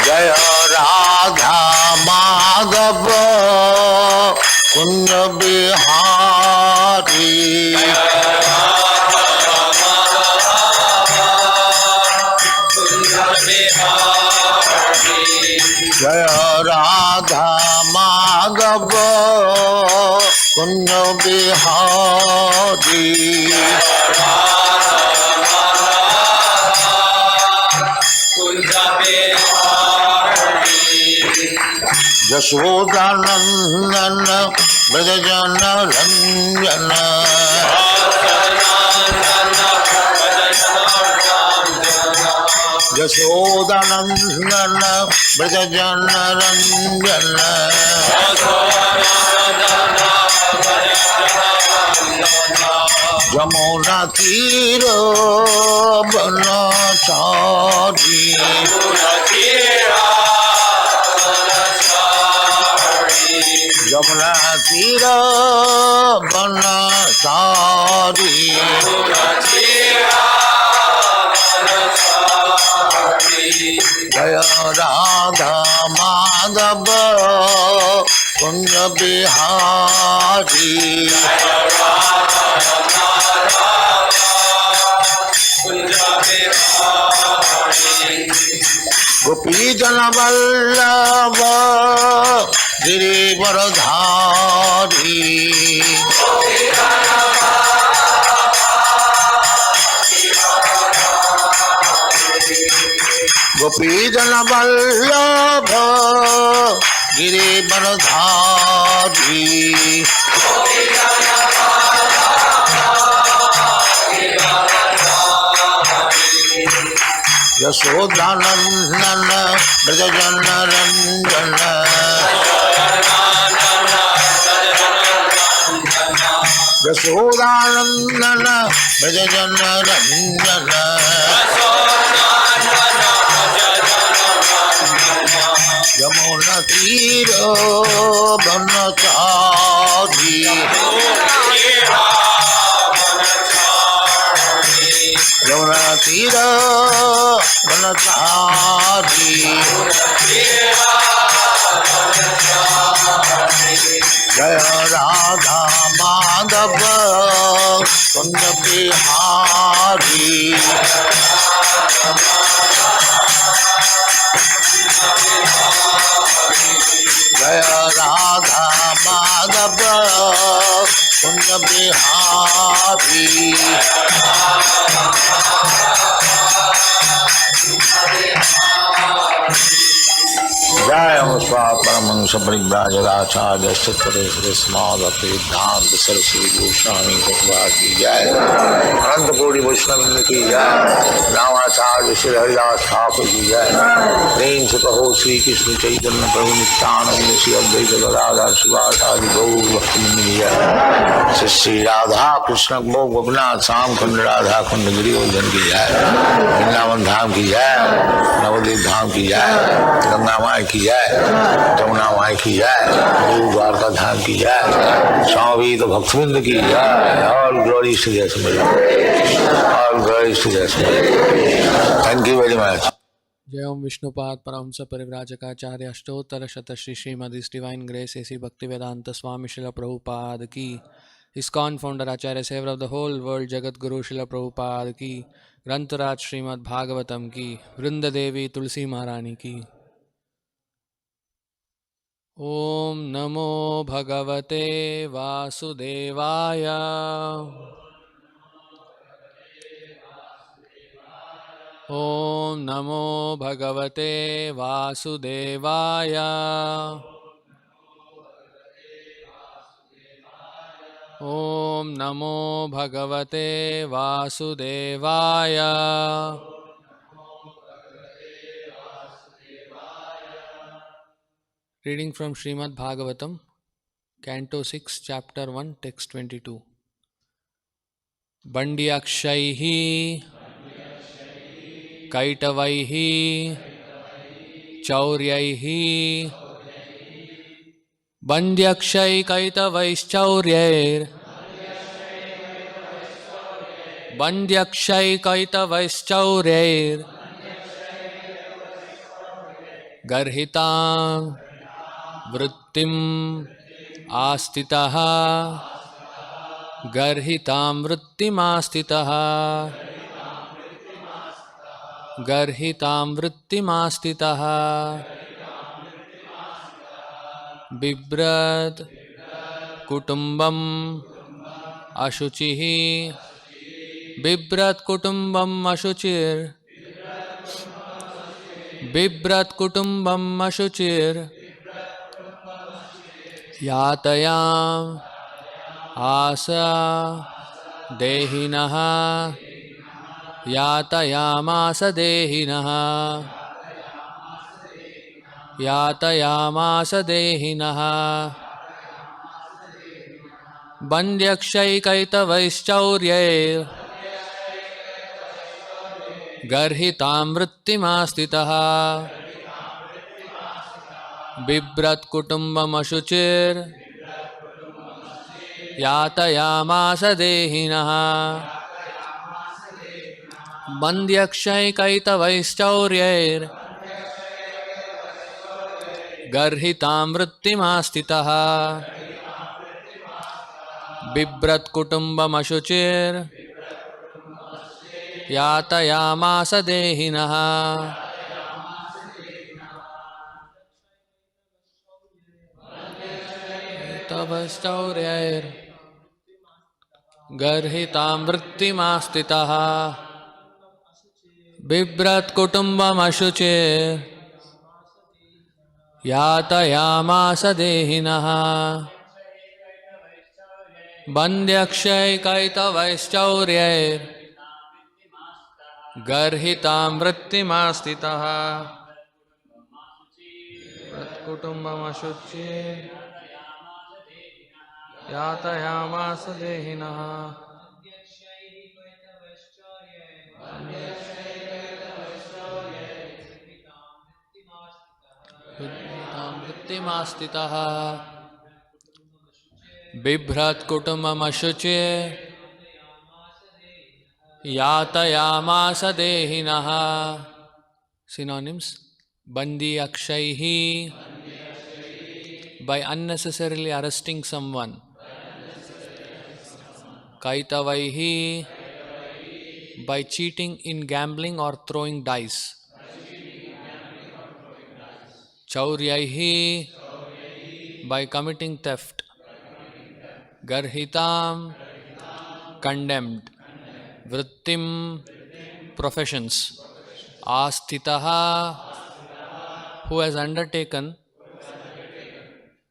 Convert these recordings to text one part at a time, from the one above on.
जय राधा माधव कुंज बिहारी जय राधा माधव कुंज बिहारी यशोदानंदन ब्रजजन रंजन यशोदानंदन ब्रजजन रंजन यमुना तीर बनचारी यमुना तीर बनचारी जय राधा माधव कुंज बिहारी गोपी जन वल्लभ गिरिवरधारी गोपी जन वल्लभ गिरिवरधारी यशोदानंदन ब्रजजन रंजन यशोदानंदन ब्रजजन रंजन यमुना तीर बनचारी यमुना तीर बनचारी जय राधा माधव कुंज बिहारी जय राधा माधव कुंज बिहारी जय परमहंस परिव्राजकाचार्य स्माद भक्तिवेदांत सरस्वती गोस्वामी भगवान की जय अनंत कोटि वैष्णव की जय रामाचार्य श्री हरिदास ठाकुर की जय प्रेम से कहो श्री कृष्ण चैतन्य प्रभु नित्यानंद श्री अद्वैत गदाधर शिवाचार्य गौर भक्तवृंद की जय श्री राधा कृष्ण गो गोपनाथ श्याम कुंड राधा कुंड गिरिवर्धन की जय वृंदावन धाम की जय नवद्वीप धाम की जय गंगा माई की जय जमुना माई की जय गुरु द्वारका धाम की जय स्वामी तो भक्तवृंद की जय ऑल ग्लोरी टू जय ऑल ग्लोरी टू जय थैंक यू वेरी मच जय ओम विष्णुपाद परमहंस परिव्राजकाचार्य अष्टोत्तर शत Shri Srimad divine grace A C Bhaktivedanta Swami Srila Prabhupada की ISKCON founder आचार्य saviour of the whole world जगत गुरु श्रीला प्रभुपाद की ग्रंथराज श्रीमद् भागवतम की वृंद देवी तुलसी महारानी की। ओम नमो भगवते वासुदेवाय ओम नमो भगवते वासुदेवाय ओम नमो भगवते वासुदेवाय Reading from Srimad Bhagavatam, Canto 6, Chapter 1, Text 22. Bandyakshaihi Kaitavaihi Chauryaihi Bandyakshai Kaitavaischauryair Bandhyakshai garhitam vrittim astitaha garhitam vrittim astitaha garhitam vrittim astitaha bibrat kutumbam ashuchihi bibrat kutumbam ashuchir bibrat kutumbam ashuchir yatayam asa dehinaha yatayamasa dehinaha yatayamasa dehinaha bandhyakshaikaitavaischauryair garhitam vrittimastitaha bibrat kutumbam ashuchir yatayamasa dehinaha bandhyakshaikaitavaischauryair garhitam vrittimastitaha bibrat kutumbam ashuchir yatayamasa dehinaha tavasthauryair garhitam vrittimastitaha bibrat kutumbam ashuchir yatayamasa dehinaha bandhyakshaikaitavaischauryair garhitam vrittimastitaha kutumbam ashuchir yatayamasa dehinaha garhitam vrittimastitaha bibrat kutumbam ashuchir yatayamasa dehinaha. Synonyms: Bandi akshaihi, by unnecessarily arresting someone. Kaitavaihi, by cheating in gambling or throwing dice. Chauryaihi, by committing theft. Garhitam, condemned. Vrittim, professions. Asthitaha, who has undertaken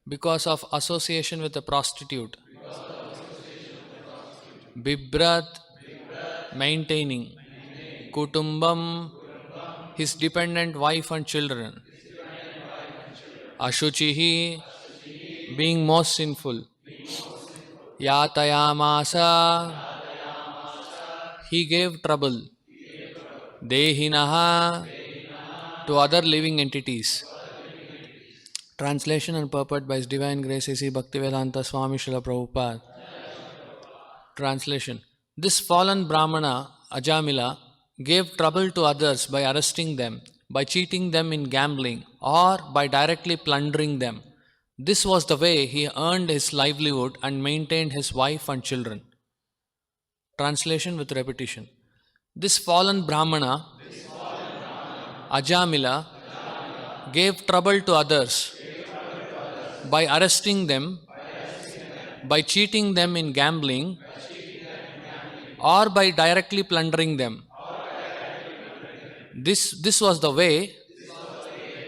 because of association with a prostitute. Bibrat, maintaining. Kutumbam, his dependent wife and children. Ashuchihi, being most sinful. Yatayamasa, he gave trouble. Dehinaha, to other living entities. Translation and purport by His Divine Grace A.C. Bhaktivedanta Swami Srila Prabhupada. Translation: This fallen Brahmana, Ajamila, gave trouble to others by arresting them, by cheating them in gambling, or by directly plundering them. This was the way he earned his livelihood and maintained his wife and children. Translation with repetition. This fallen Brahmana, Ajamila, gave trouble to others by arresting them, by cheating them in gambling, or by directly plundering them. This was the way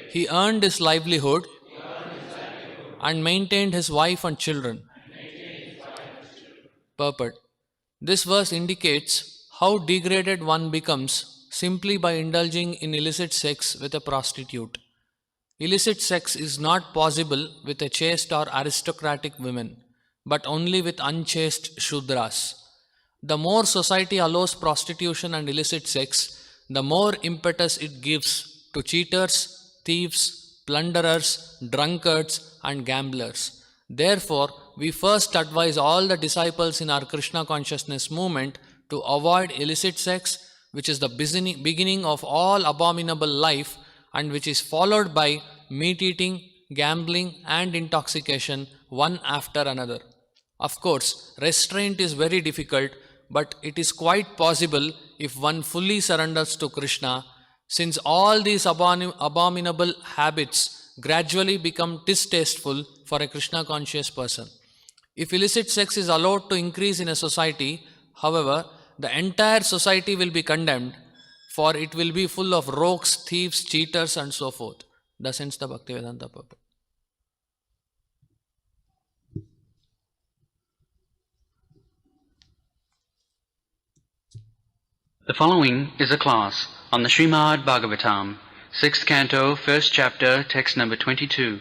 he earned his livelihood and maintained his wife and children. Purport: This verse indicates how degraded one becomes simply by indulging in illicit sex with a prostitute. Illicit sex is not possible with a chaste or aristocratic woman, but only with unchaste Shudras. The more society allows prostitution and illicit sex, the more impetus it gives to cheaters, thieves, plunderers, drunkards, and gamblers. Therefore, we first advise all the disciples in our Krishna consciousness movement to avoid illicit sex, which is the beginning of all abominable life and which is followed by meat eating, gambling and intoxication one after another. Of course, restraint is very difficult, but it is quite possible if one fully surrenders to Krishna, since all these abominable habits gradually become distasteful for a Krishna conscious person. If illicit sex is allowed to increase in a society, however, the entire society will be condemned, for it will be full of rogues, thieves, cheaters, and so forth. Thus ends the Bhaktivedanta purport. The following is a class on the Srimad Bhagavatam, 6th Canto, 1st Chapter, text number 22,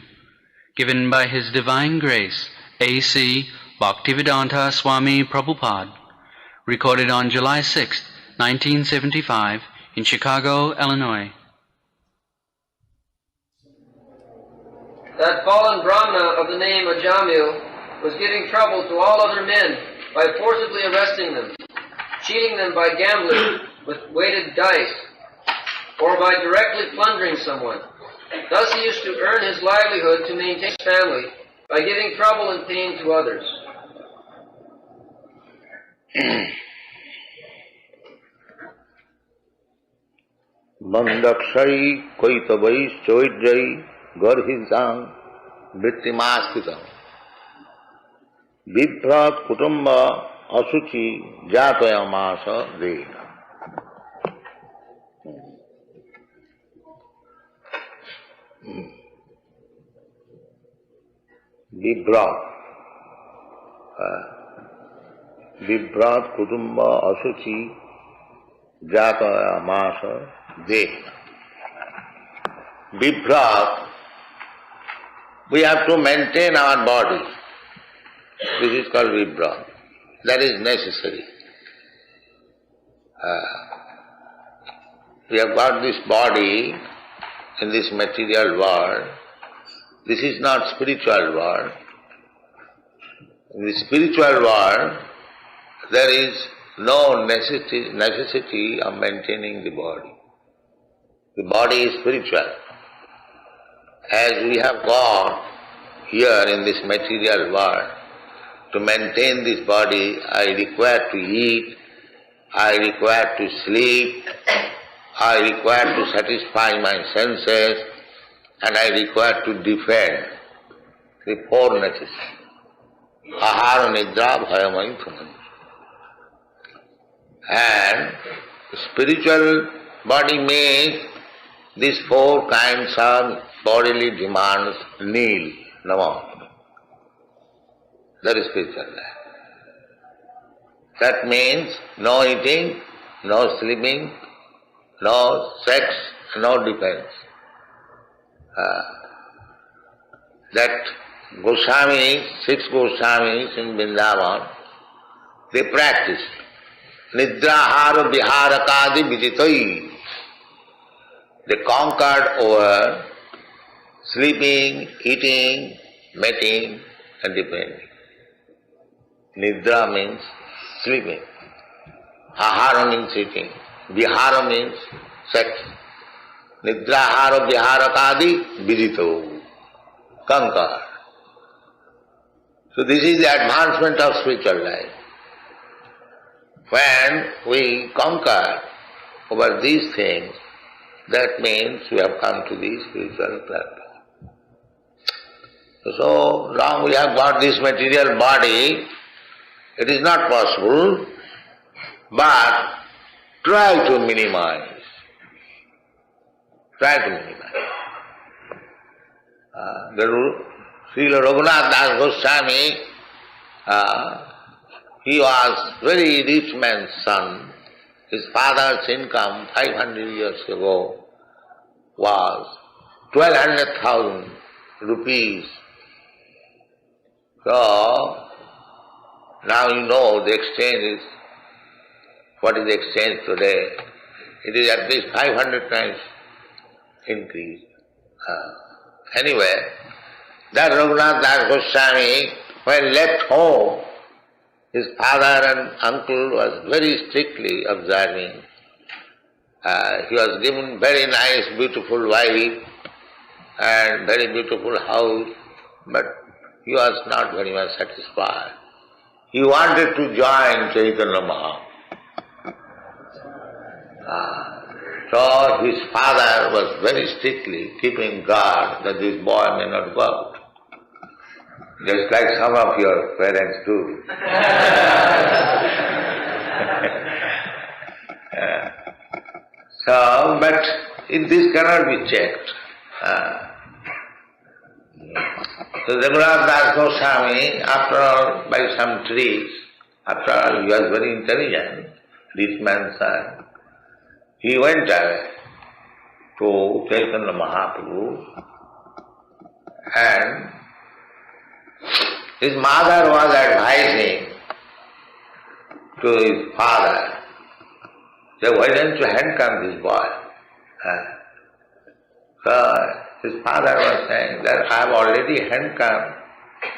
given by His Divine Grace, A.C. Bhaktivedanta Swami Prabhupada, recorded on July 6, 1975, in Chicago, Illinois. That fallen Brahmana of the name of Jamil was giving trouble to all other men by forcibly arresting them, cheating them by gambling with weighted dice, or by directly plundering someone. Thus he used to earn his livelihood to maintain his family by giving trouble and pain to others. Mandakshay Kaitavai Choidjai Garhisang Vrittimastitam Vibhrat Kutumba Asuchi Jatayamasa Veda. Vibhrat Kutumba Asuchi Jatayamasa Veda. Vibhrat, we have to maintain our body. This is called vibhrat. That is necessary. We have got this body in this material world. This is not spiritual world. In the spiritual world, there is no necessity of maintaining the body. The body is spiritual. As we have got here in this material world, to maintain this body, I require to eat, I require to sleep, I require to satisfy my senses, and I require to defend the four necessities. Ahara, nidra, bhaya, maithuna. And spiritual body means these four kinds of bodily demands nil, nama. That is spiritual life. That means no eating, no sleeping, no sex, no defense. That Goswamis, 6 Goswamis in Vrindavan, they practice Nidrahara Viharakadi Vijitai. They conquered over sleeping, eating, mating and depending. Nidra means sleeping. Ahara means eating. Vihara means sex. Nidrahara viharakadi vijito. Conquer. So this is the advancement of spiritual life. When we conquer over these things, that means we have come to the spiritual platform. So long we have got this material body, it is not possible, but try to minimize. Try to minimize. Srila Raghunath Das Goswami, he was very rich man's son. His father's income 500 years ago was 1,200,000 rupees. So, now you know the exchange is, what is the exchange today? It is at least 500 times increase. Anyway, that Raghunath Das Goswami, when left home, his father and uncle was very strictly observing. He was given very nice, beautiful wife and very beautiful house, but he was not very much satisfied. He wanted to join Chaitanya Mahaprabhu. So his father was very strictly keeping guard that this boy may not go out. Just like some of your parents do. So, but this cannot be checked. So Raghunath Das Goswami, after all, by some tricks, after all, he was very intelligent, rich man's son, he went away to Chaitanya Mahaprabhu, and his mother was advising to his father, say, why don't you handcuff this boy? So his father was saying that I have already handcuffed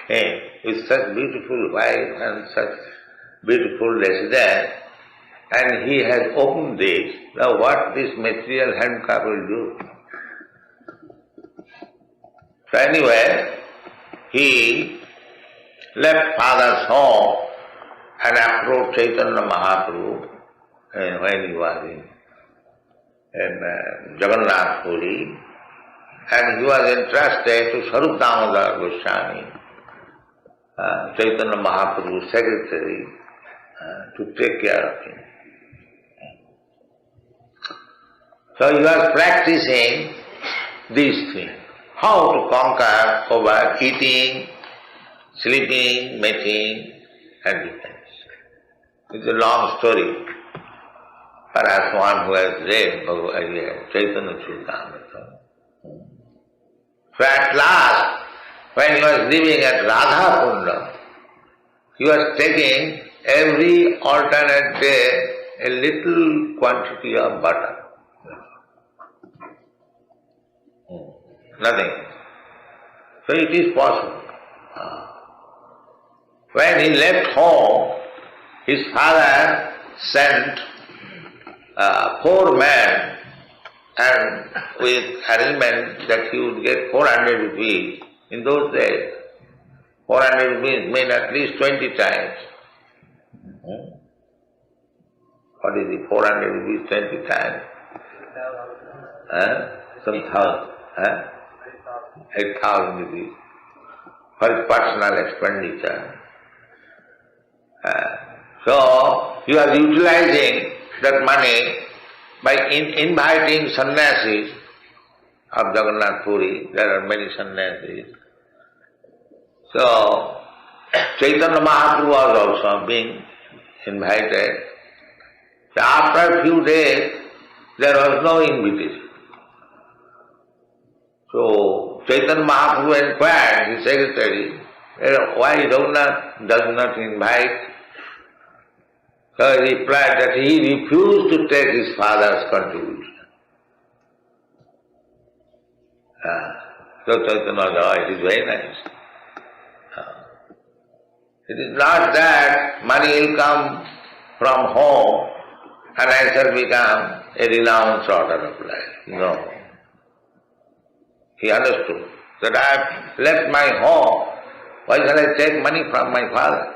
him with such beautiful wife and such beautiful residence, and he has opened this. Now what this material handcuff will do? So anyway, he left father's home and approached Chaitanya Mahaprabhu when he was in Jagannath Puri, and he was entrusted to Swarup Damodar Goswami, Chaitanya Mahaprabhu's secretary, to take care of him. So he was practicing these things, how to conquer over eating, sleeping, mating, and defense. It's a long story. Perhaps one who has read Chaitanya Charitamrita. So at last, when he was living at Radha Kunda, he was taking every alternate day a little quantity of butter. Nothing. So it is possible. When he left home, his father sent 4 men, and with arrangement that he would get 400 rupees. In those days, 400 rupees mean at least 20 times. What is it? 400 rupees 20 times? Some thousand. 8,000 rupees for his personal expenditure. So he was utilizing that money by inviting sannyasis of Jagannath Puri. There are many sannyasis. So Chaitanya Mahaprabhu was also being invited. So after a few days, there was no invitation. So Chaitanya Mahaprabhu inquired his secretary, why Raghunath does not invite? So he replied that he refused to take his father's contribution. So Chaitanya said, it is very nice. It is not that money will come from home and I shall become a renounced order of life. No. He understood that I have left my home. Why shall I take money from my father?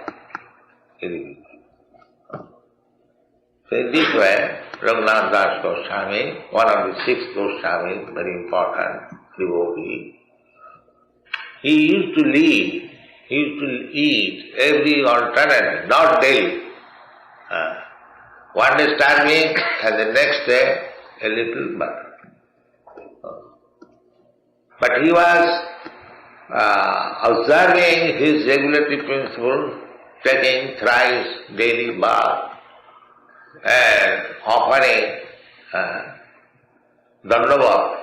So in this way, Raghunath Das Goswami, one of the 6 Goswamis, very important devotee, he used to eat every alternate, not daily. One day starving and the next day a little butter. But he was observing his regulatory principle, taking thrice daily bath and offering dandava,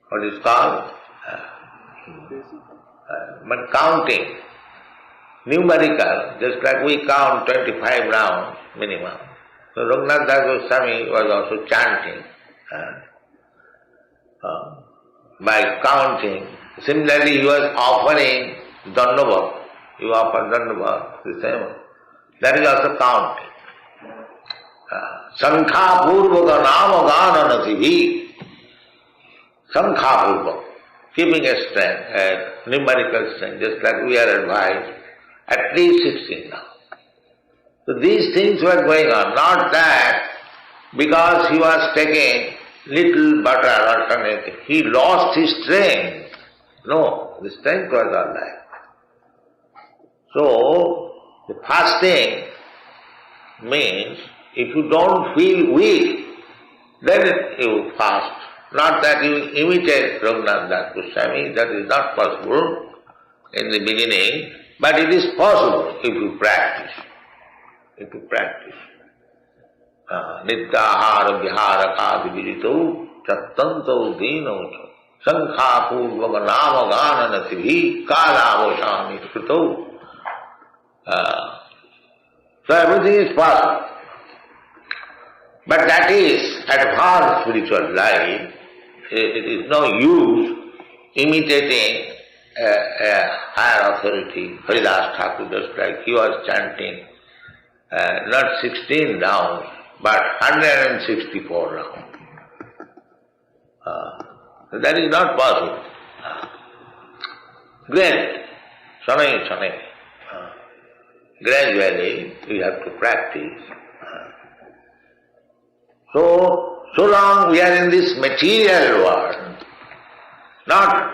what is called? But counting, numerical, just like we count 25 rounds minimum. So Raghunath Das Goswami was also chanting by counting. Similarly, he was offering dandava, you offer Dandava, the same. That is also counting. Sankha Purvaka Nama Gana Nasihi. Sankha Purvaka, keeping a strength, a numerical strength, just like we are advised, at least 16 now. So these things were going on, not that because he was taking little butter or something, he lost his strength. No, the strength was all right. So, the fasting means if you don't feel weak, then you fast. Not that you imitate Raghunath Das Goswami, that is not possible in the beginning, but it is possible if you practice. If you practice. Nityahara viharakadi virito chattantau dino sankha purvaka nama gana natibhi kalavosami krito. So everything is possible. But that is advanced spiritual life. It is no use imitating a higher authority. Haridas Thakur, just like he was chanting, not 16 rounds, but 164 rounds. That is not possible. Great. Shanai. Gradually we have to practice. So long we are in this material world, not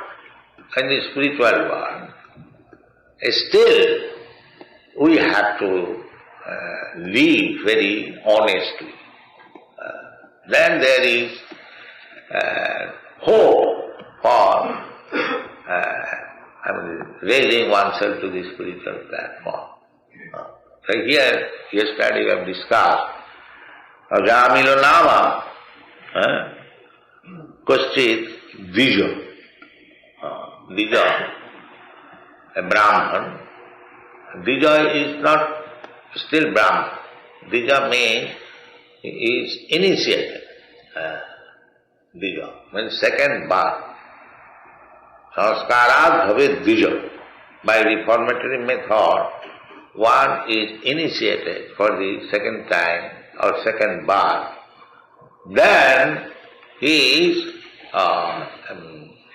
in the spiritual world, still we have to live very honestly. Then there is hope for raising oneself to the spiritual platform. So here, yesterday we have discussed Jamilo Nama Koschit Dija. Dija, a Brahman. Dija is not still Brahman. Dija means he is initiated. Dija means second birth. Sanskarat bhavet dija. By reformatory method, one is initiated for the second time or second birth. Then he is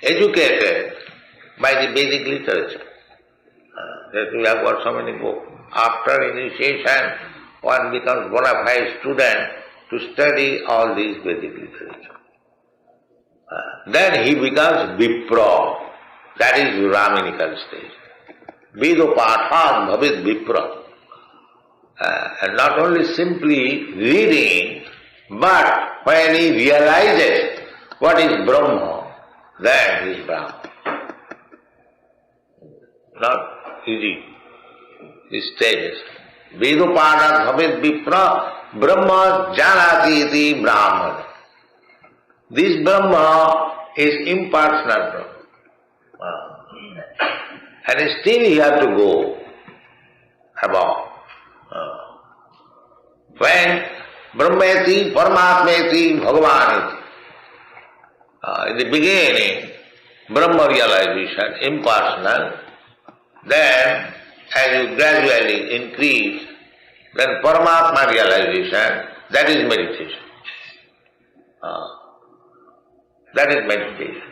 educated by the Vedic literature. That we have got so many books. After initiation, one becomes bona fide student to study all these Vedic literature. Then he becomes Vipra. That is the Brahminical stage. Vedo Pathan Bhavit Vipra. And not only simply reading, but when he realizes what is Brahma, then he is Brahma. Not easy. These stages. Vedo Pathan Bhavit Vipra, Brahma Janati iti Brahman. This Brahma is impersonal Brahma. And still he has to go above. When Brahmeti, Paramatmeti, Bhagavaniti. In the beginning, Brahma realization, impersonal. Then, as you gradually increase, then Paramatma realization, that is meditation. That is meditation.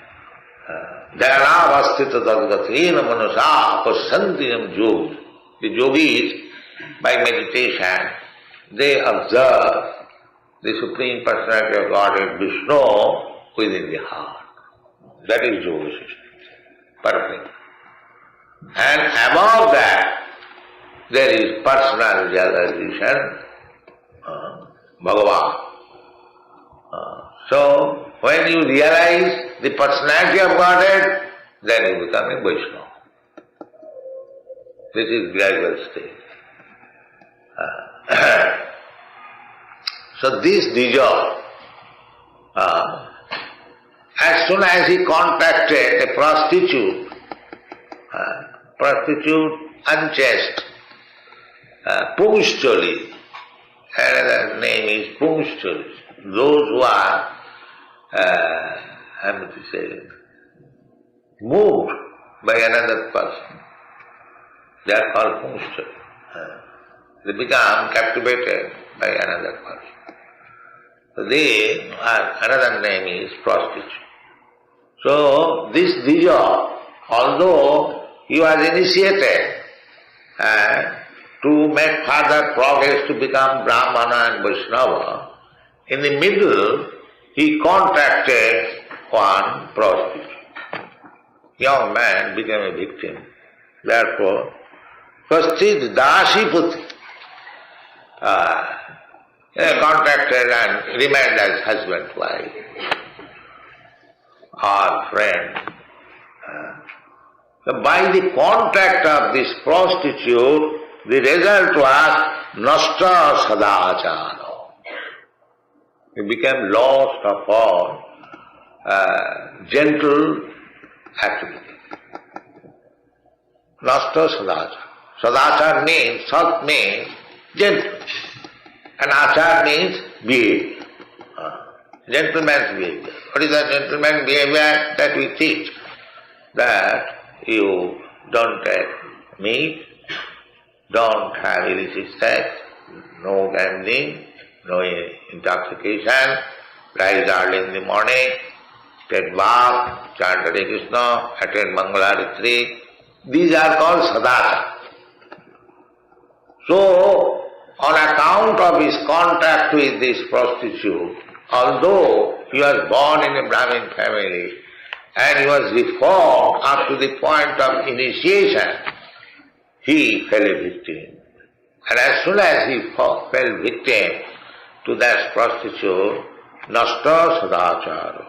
Dhanavastita tadgatina manasa pasantiyam yog. The yogis, by meditation, they observe the Supreme Personality of Godhead, Vishnu, within the heart. That is yoga system. Perfect. And above that, there is personal realization, Bhagavan. So, when you realize the personality of Godhead, then you become a Vaishnava. This is gradual stage. So this Dija, as soon as he contacted a prostitute unchaste, Pungshcholi, another name is Pungshcholi, those who are moved by another person. They are called pungsta. They become captivated by another person. So another name is prostitute. So this Dvija, although he was initiated to make further progress to become Brahmana and Vaishnava, in the middle he contracted one prostitute. Young man became a victim. Therefore, first is Dasi Puti, contracted and remained as husband, wife, or friend. So by the contract of this prostitute, the result was nasta sadachara. He became lost of all gentle activity. Nasta sadachara. Sadachara means, sat means gentle, and achar means behavior. Gentleman's behavior. What is the gentleman's behavior that we teach? That you don't take meat, don't have illicit sex, no gambling, no intoxication, rise early in the morning, take bath, chant Hare Krishna, attend Mangala retreat. These are called sadachara. So, on account of his contact with this prostitute, although he was born in a Brahmin family and he was reformed up to the point of initiation, he fell a victim. And as soon as he fell victim to that prostitute, nasta sadachara.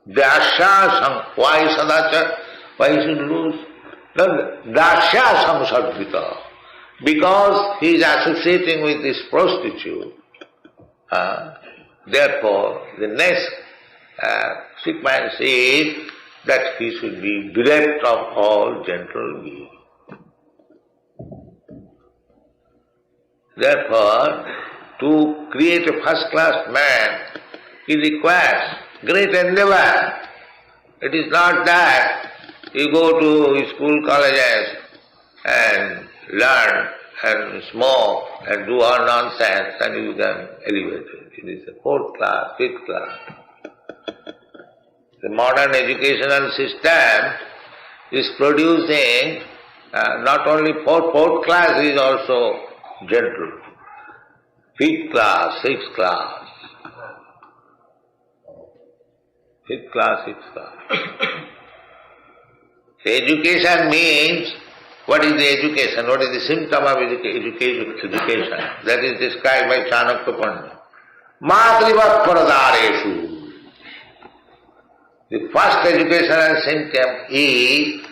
Dasya, why sadachara? Why he should lose? Dasya samsadvita. Because he is associating with this prostitute, therefore the next sequence is that he should be bereft of all gentle being. Therefore, to create a first-class man, he requires great endeavor. It is not that you go to school, colleges and learn and smoke and do all nonsense and you become elevated. It is a fourth class, fifth class. The modern educational system is producing not only fourth class is also gentle. Fifth class, sixth class. Fifth class, sixth class. So education means, what is the education? What is the symptom of education? That is described by Chanakya Pandit. Matrivat paradareshu. The first educational symptom is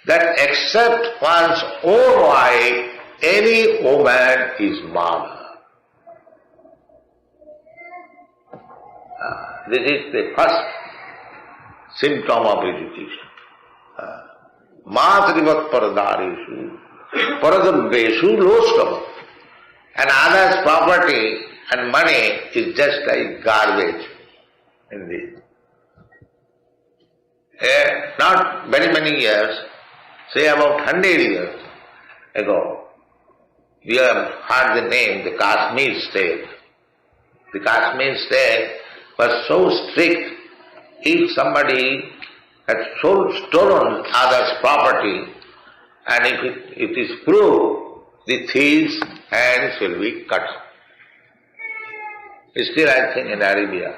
that except one's own wife, any woman is mother. This is the first symptom of education. Matrivat paradareshu, paradambeshu loskava. And others' property and money is just like garbage in this. Not very many years, say about 100 years ago, we have heard the name, the Kashmir state. The Kashmir state was so strict, if somebody had stolen others' property, and if it is proved, the thief's hands will be cut. Still, I think in Arabia,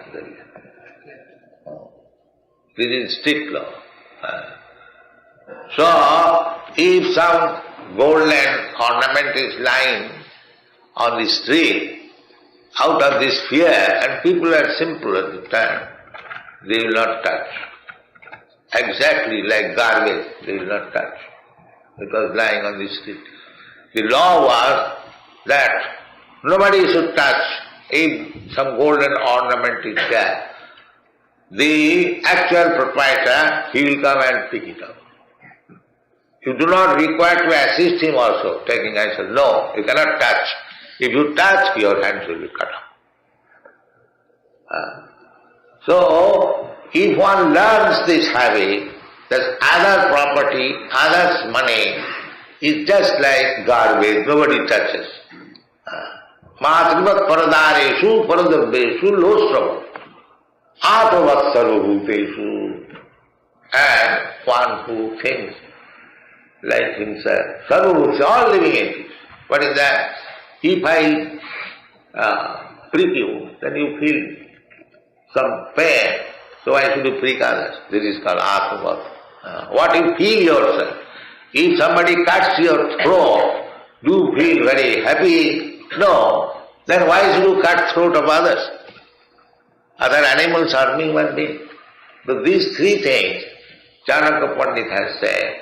this is strict law. So, if some golden ornament is lying on the street, out of this fear, and people are simple at the time, they will not touch. Exactly like garbage, they will not touch. It was lying on the street. The law was that nobody should touch if some golden ornament is there. The actual proprietor, he will come and pick it up. You do not require to assist him also, taking answer. No, you cannot touch. If you touch, your hands will be cut off. So, if one learns this habit, that other property, others' money is just like garbage, nobody touches. Matrivat paradareshu paradabeshu lostram atavat sarvabhuteshu. And one who thinks like himself, sarvabhuta, all living entities. What is that? If I prick you, then you feel some pain. So why should you prick others? This is called atmavat. What you feel yourself. If somebody cuts your throat, do you feel very happy? No. Then why should you cut throat of others? Other animals are human beings. But these three things, Chanakya Pandit has said,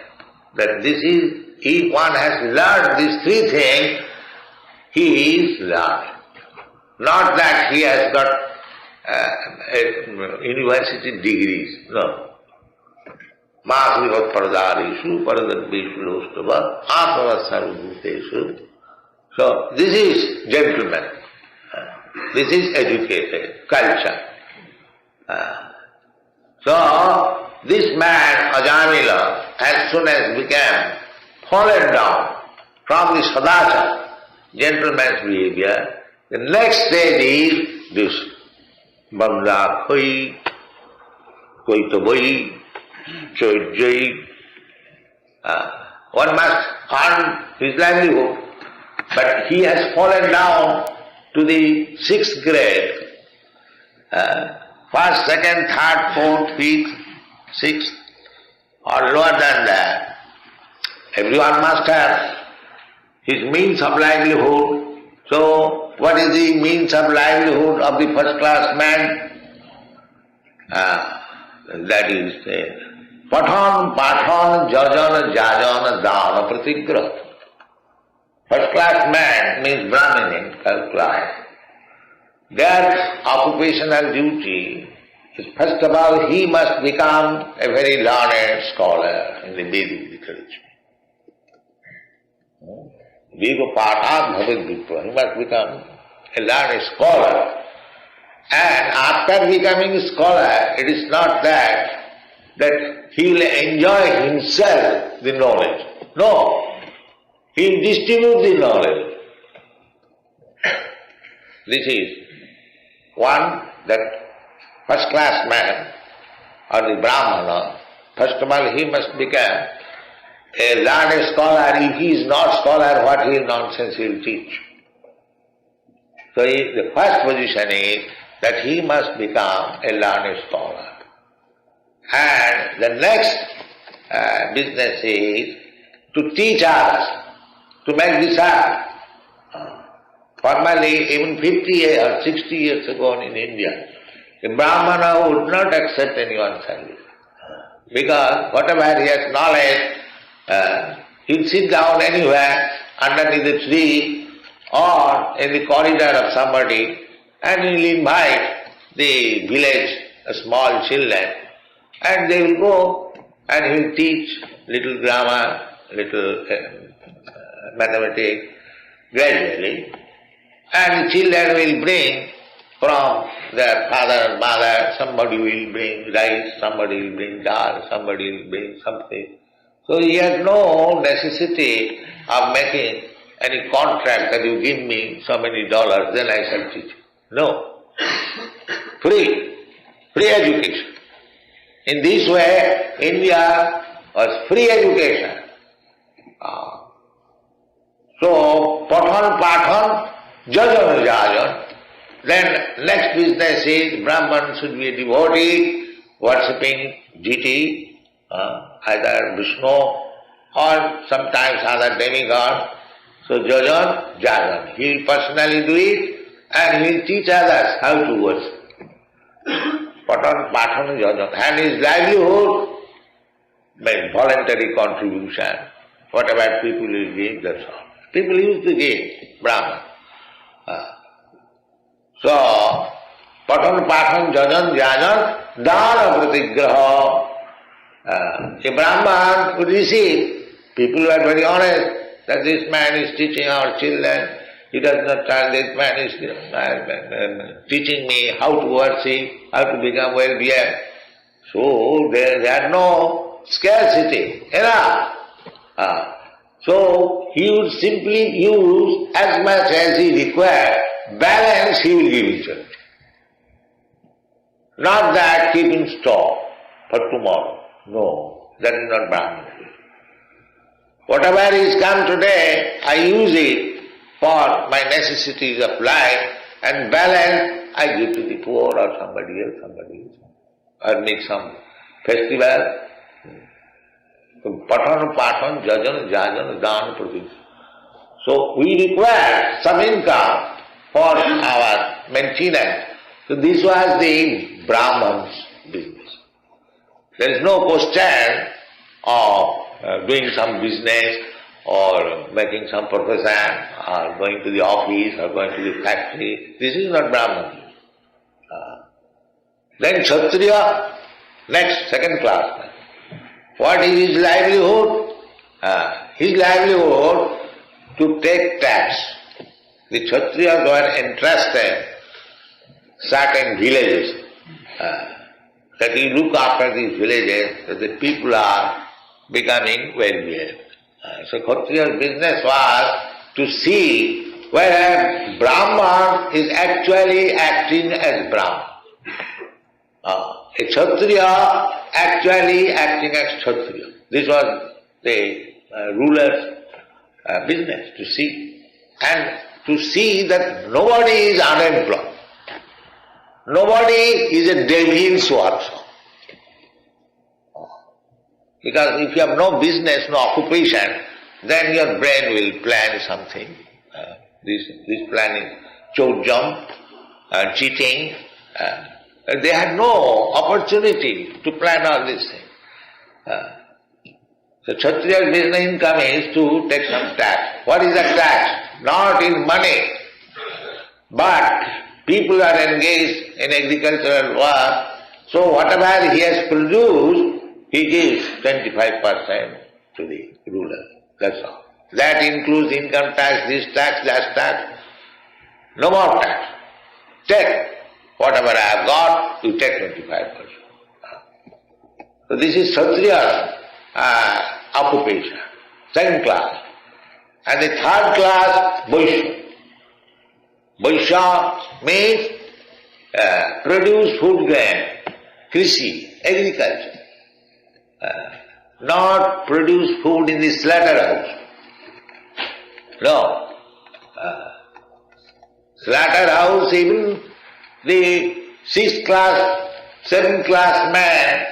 that this is, if one has learned these three things, he is learned. Not that he has got university degrees, no. Māsrivat paradarishu, paradadbeshu lostava, atmavat sarvabhuteshu. So, this is gentleman. This is educated, culture. So, this man, Ajamila, as soon as became fallen down from the sadachara, gentleman's behavior, the next stage is this bamla khoi, koitaboi, choijai. One must earn his livelihood, but he has fallen down to the 6th grade. First, second, third, fourth, fifth, sixth, or lower than that. Everyone must have his means of livelihood. So, what is the means of livelihood of the first class man? That is Pathan, Pathan, Jajana, Jajana, Dana, Pratigraha. First class man means Brahmin, first class. Their occupational duty is, first of all, he must become a very learned scholar in the Vedic literature. Viva Pathat Bhavat Vipra, he must become a learned scholar. And after becoming a scholar, it is not that he will enjoy himself the knowledge. No, he will distribute the knowledge. This is one, that first class man or the Brahmana, first of all he must become a learned scholar. If he is not scholar, what is nonsense he will teach. So the first position is that he must become a learned scholar. And the next business is to teach others, to make disciples. Formerly, even 50 or 60 years ago in India, a Brahmana would not accept anyone's service. Because whatever he has knowledge, he'll sit down anywhere underneath the tree or in the corridor of somebody, and he'll invite the village, small children, and they will go and he'll teach little grammar, little mathematics, gradually. And the children will bring from their father and mother, somebody will bring rice, somebody will bring dal, somebody will bring something. So he has no necessity of making any contract that you give me so many dollars, then I shall teach you. No. Free education. In this way, India was free education. So, Pathan, Jajan, Jajan. Then next business is Brahman should be a devotee worshipping deity, either Vishnu or sometimes other demigods. So Jajan, Jajan. He will personally do it and he will teach others how to worship. Pathan, Jajan. And his livelihood by voluntary contribution, whatever people will give, that's all. People used to give, Brahman. So, Pathan, Jajan, Jajan, Dana Pratigraha. A Brahman would receive. People were very honest that this man is teaching our children. He does not tell this man is teaching me how to worship, how to become well-behaved. So, there had no scarcity, enough. So he would simply use as much as he required, balance he will give each other. Not that keep in stock for tomorrow. No, that is not Brahman. Whatever is come today, I use it for my necessities of life, and balance I give to the poor or somebody else, or make some festival. Pathan, pathan, jajan, jajan, dan, pradesh. So we require some income for our maintenance. So this was the Brahman's business. There is no question of doing some business or making some profession or going to the office or going to the factory. This is not Brahman. Then Kshatriya, next, second class. What is his livelihood? His livelihood to take tax. The Kshatriyas were entrusted certain villages. That you look after these villages, that the people are becoming well-behaved. So Kshatriya's business was to see whether Brahman is actually acting as Brahman. A Kshatriya actually acting as Kshatriya. This was the ruler's business, to see. And to see that nobody is unemployed. Nobody is a devil's workshop. Because if you have no business, no occupation, then your brain will plan something. This plan is chojam, cheating. They had no opportunity to plan all these things. So Kshatriya's business income is to take some tax. What is the tax? Not in money, but people are engaged in agricultural work, so whatever he has produced, he gives 25% to the ruler. That's all. That includes income tax, this tax, that tax. No more tax. Take whatever I have got, you take 25%. So this is Kshatriya's occupation, second class. And the third class, Vaishya. Vaishya means produce food grain, krishi, agriculture. Not produce food in the slaughterhouse. No. Slaughterhouse, even the 6th class, 7th class man,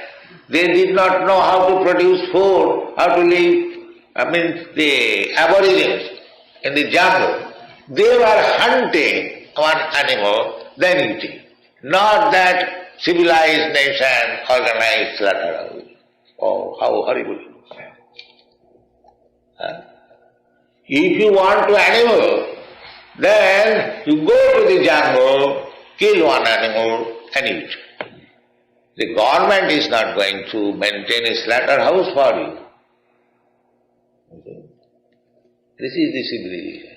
they did not know how to produce food, how to live. The aborigines in the jungle, they were hunting one animal, then eating. Not that civilized nation organized slaughterhouse. Oh, how horrible. If you want to animal, then you go to the jungle, kill one animal and eat. The government is not going to maintain a slaughterhouse for you. Okay. This is the civilization.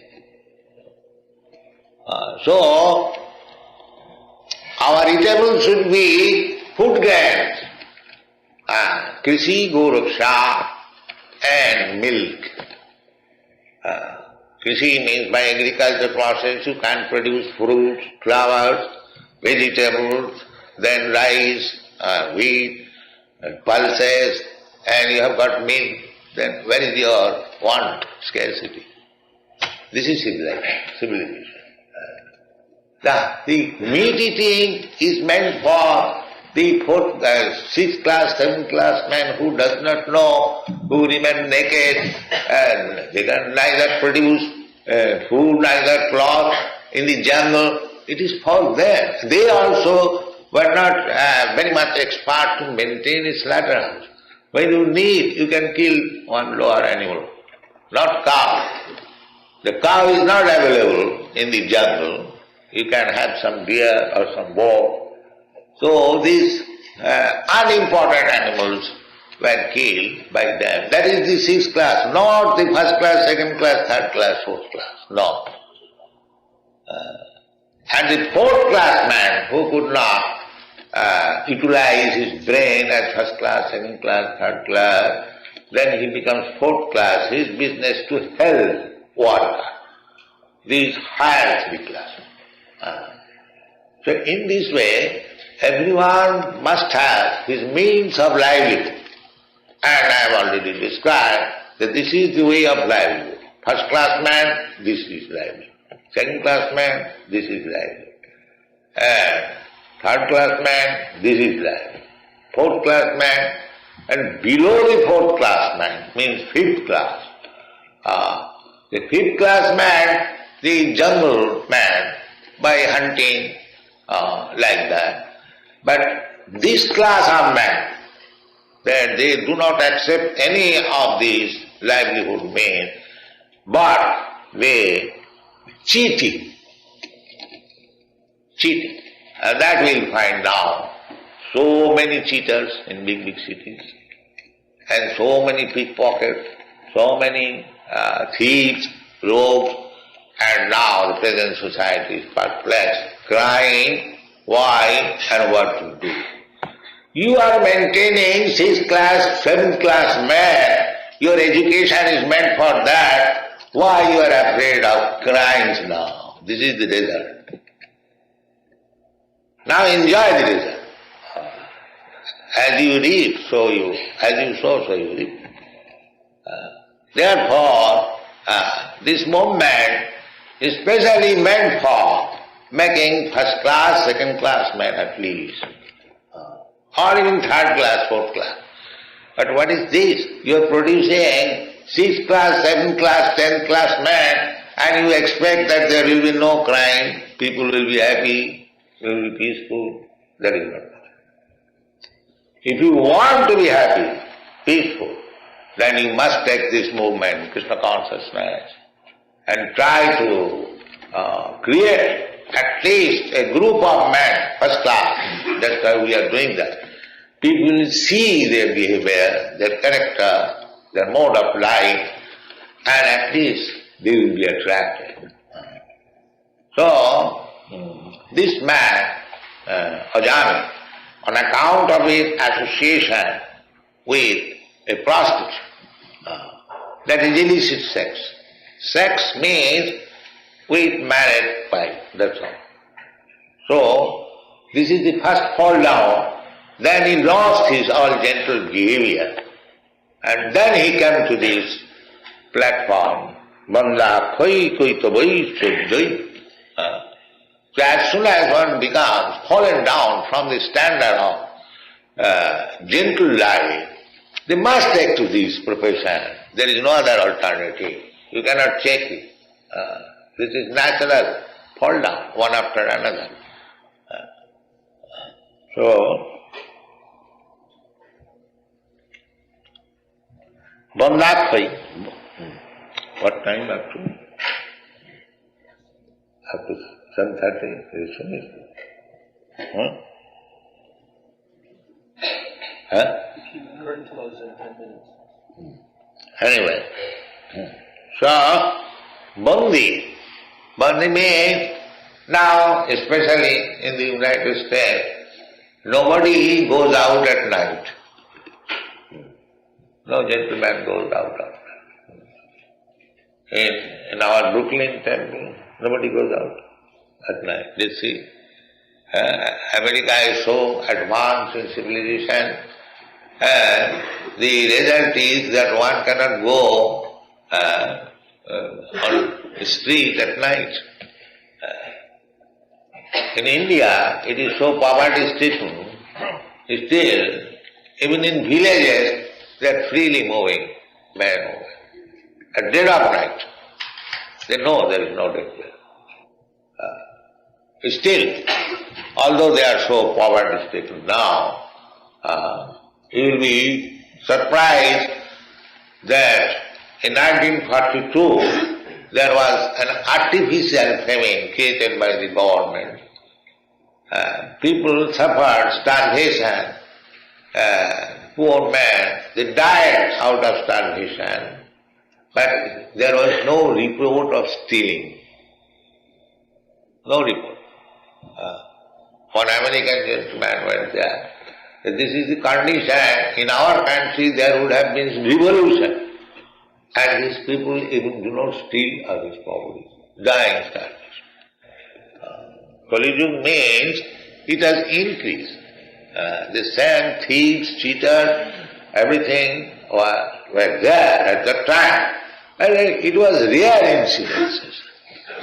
So, our eatable should be food grains, krishi, goraksha and milk. Krishi means by agriculture process you can produce fruits, flowers, vegetables, then rice, wheat, pulses, and you have got milk. Then where is your want? Scarcity. This is civilization. The meat eating is meant for the 6th class, 7th class man who does not know, who remain naked, and they can neither produce food, neither cloth in the jungle. It is for them. They also were not very much expert to maintain a slaughterhouse. When you need, you can kill one lower animal, not cow. The cow is not available in the jungle. You can have some deer or some boar. So these unimportant animals were killed by them. That is the 6th class, not the 1st class, 2nd class, 3rd class, 4th class. No. And the 4th class man who could not utilize his brain as 1st class, 2nd class, 3rd class, then he becomes fourth class, his business to help worker. These higher three classes. So in this way, everyone must have his means of livelihood. And I have already described that this is the way of livelihood. First class man, this is livelihood. Second class man, this is livelihood. And third class man, this is livelihood. Fourth class man, and below the fourth class man means fifth class. The fifth class man, the jungle man, by hunting, like that. But this class of men, that they do not accept any of these livelihood means, but they cheating. That we'll find now. So many cheaters in big cities, and so many pickpockets, so many thieves, rogues, and now the present society is perplexed, crying why and what to do. You are maintaining 6th class, 7th class man, your education is meant for that, why you are afraid of crimes now? This is the result. Now enjoy the result. As you reap, so you, as you sow, so you reap. Therefore, this movement is specially meant for making first class, second class men at least, or even third class, fourth class. But what is this? You are producing 6th class, 7th class, 10th class men, and you expect that there will be no crime, people will be happy, will be peaceful. That is not. If you want to be happy, peaceful, then you must take this movement, Krishna consciousness, and try to create at least a group of men, first class. That's why we are doing that. People will see their behavior, their character, their mode of life, and at least they will be attracted. So, this man, Ajami, on account of his association with a prostitute, that is illicit sex. Sex means with married wife, that's all. So, this is the first fall down. Then he lost his all gentle behavior. And then he came to this platform. Banda khoi koi to bhai sujjai. So as soon as one becomes fallen down from the standard of gentle life, they must take to this profession. There is no other alternative. You cannot check it. This is natural. Fall down one after another. So, Bandakhai. What time up to? Up to 7:30, very soon. Curtain closes in 10 minutes. Anyway, so Bandi means now, especially in the United States, nobody goes out at night. No gentleman goes out at night. In our Brooklyn temple, nobody goes out at night. You see, America is so advanced in civilization, and the result is that one cannot go on the street at night. In India, it is so poverty-stricken, still, even in villages, they are freely moving, men and women. At dead of night, they know there is no danger. Still, although they are so poverty-stricken now, you will be surprised that in 1942, there was an artificial famine created by the government. People suffered starvation. Poor men, they died out of starvation. But there was no report of stealing. No report. One American gentleman went there that this is the condition. In our country there would have been revolution, and these people even do not steal others' property, dying starvation. Kali Yuga means it has increased. The same thieves, cheaters, everything were there at that time. And it was rare incidences.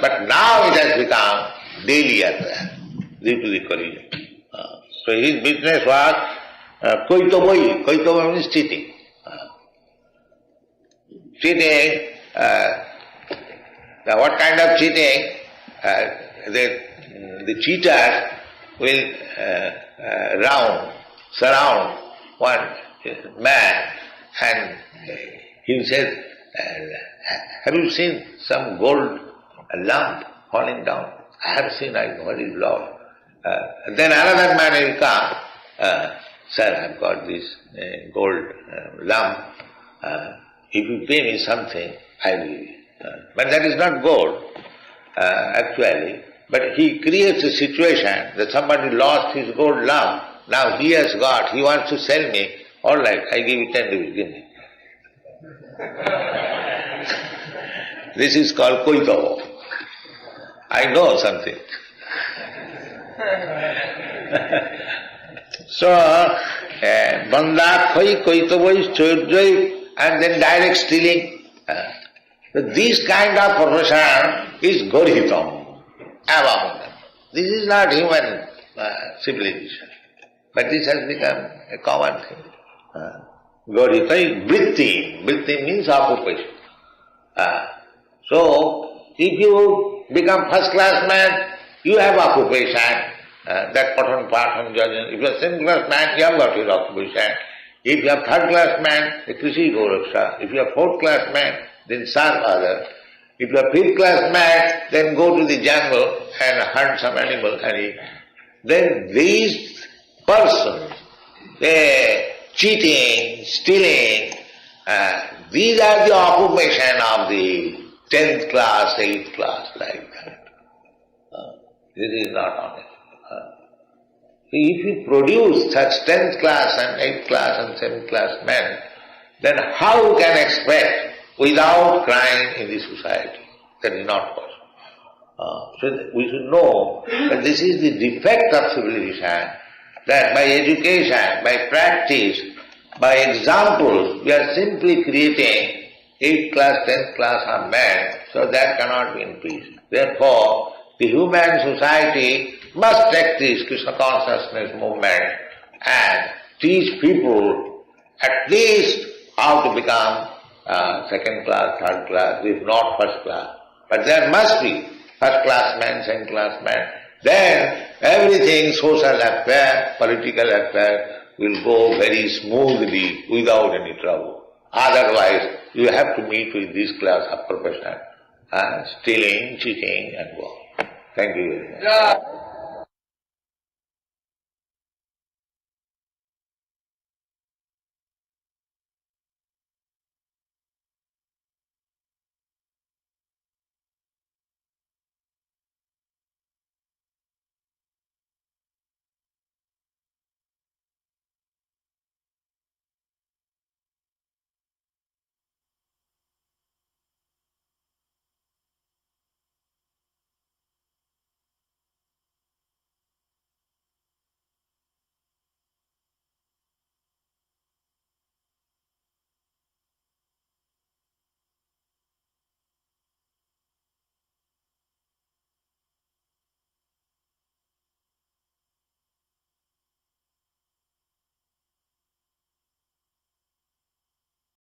But now it has become daily affair due to the Kali Yuga. So his business was koitoboi. Koitoboi means cheating. Cheating, now what kind of cheating? The cheater will surround one man and he says, have you seen some gold lump falling down? I have seen, I know, what is Lord. Then another man will come, sir, I've got this gold lump. If you pay me something, I will give you. But that is not gold, actually. But he creates a situation that somebody lost his gold lump, now he has got, he wants to sell me, all right, I give you 10 rupees, give me. This is called koito. I know something. So, bandhakhoi, koitoboi, choidjoi, and then direct stealing. So this kind of profession is gorihitam, abominable. This is not human civilization, but this has become a common thing. Gorhita is vritti. Vritti means occupation. So, if you become first-class man, you have occupation. That pattern, judgment. If you are second-class man, you have got your occupation. If you are third-class man, the Krishi Goraksha. If you are fourth-class man, then serve others. If you are fifth-class man, then go to the jungle and hunt some animal and eat. Then these persons, they cheating, stealing, these are the occupation of the 10th class, 8th class, like that. This is not honest. If you produce such 10th class and 8th class and 7th class men, then how you can expect without crime in the society? That is not possible. So we should know that this is the defect of civilization, that by education, by practice, by examples, we are simply creating 8th class, 10th class of men, so that cannot be in peace. Therefore, the human society must take this Krishna consciousness movement and teach people at least how to become second class, third class, if not first class. But there must be first class men, second class men. Then everything, social affair, political affair, will go very smoothly without any trouble. Otherwise, you have to meet with this class of profession, stealing, cheating and all. Thank you very much.